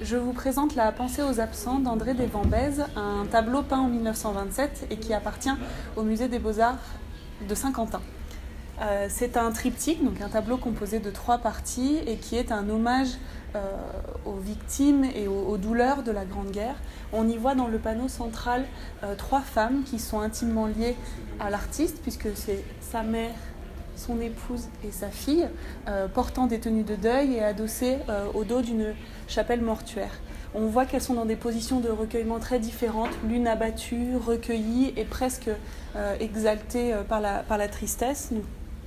Je vous présente La Pensée aux absents d'André Desvambèze, un tableau peint en 1927 et qui appartient au Musée des Beaux-Arts de Saint-Quentin. C'est un triptyque, donc un tableau composé de 3 parties et qui est un hommage aux victimes et aux douleurs de la Grande Guerre. On y voit dans le panneau central 3 femmes qui sont intimement liées à l'artiste, puisque c'est sa mère, son épouse et sa fille, portant des tenues de deuil et adossées au dos d'une chapelle mortuaire. On voit qu'elles sont dans des positions de recueillement très différentes, l'une abattue, recueillie et presque exaltée par la tristesse,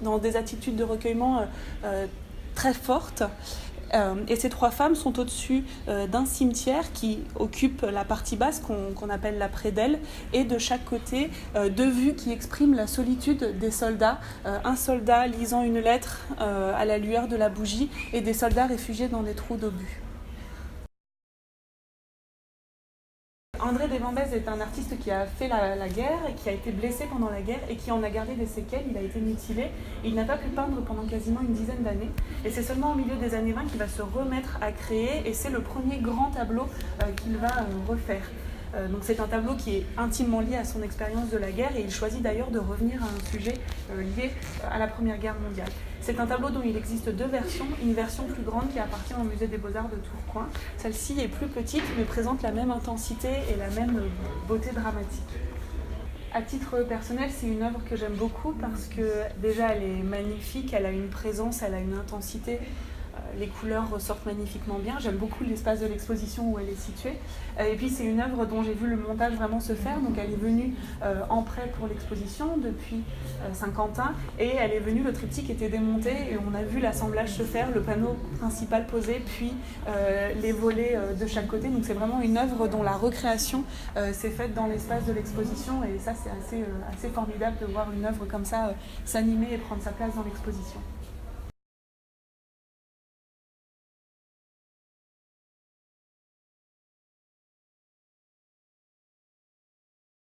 dans des attitudes de recueillement très fortes. Et ces 3 femmes sont au-dessus d'un cimetière qui occupe la partie basse qu'on appelle la prédelle, et de chaque côté 2 vues qui expriment la solitude des soldats, un soldat lisant une lettre à la lueur de la bougie et des soldats réfugiés dans des trous d'obus. André Desvambèze est un artiste qui a fait la guerre, qui a été blessé pendant la guerre et qui en a gardé des séquelles. Il a été mutilé. Il n'a pas pu peindre pendant quasiment une dizaine d'années. Et c'est seulement au milieu des années 20 qu'il va se remettre à créer, et c'est le premier grand tableau qu'il va refaire. Donc c'est un tableau qui est intimement lié à son expérience de la guerre, et il choisit d'ailleurs de revenir à un sujet lié à la Première Guerre mondiale. C'est un tableau dont il existe 2 versions, une version plus grande qui appartient au Musée des Beaux-Arts de Tourcoing. Celle-ci est plus petite mais présente la même intensité et la même beauté dramatique. À titre personnel, c'est une œuvre que j'aime beaucoup parce que déjà elle est magnifique, elle a une présence, elle a une intensité. Les couleurs ressortent magnifiquement bien. J'aime beaucoup l'espace de l'exposition où elle est située. Et puis c'est une œuvre dont j'ai vu le montage vraiment se faire. Donc elle est venue en prêt pour l'exposition depuis Saint-Quentin, et elle est venue, le triptyque était démonté et on a vu l'assemblage se faire, le panneau principal posé, puis les volets de chaque côté. Donc c'est vraiment une œuvre dont la recréation s'est faite dans l'espace de l'exposition, et ça c'est assez formidable de voir une œuvre comme ça s'animer et prendre sa place dans l'exposition.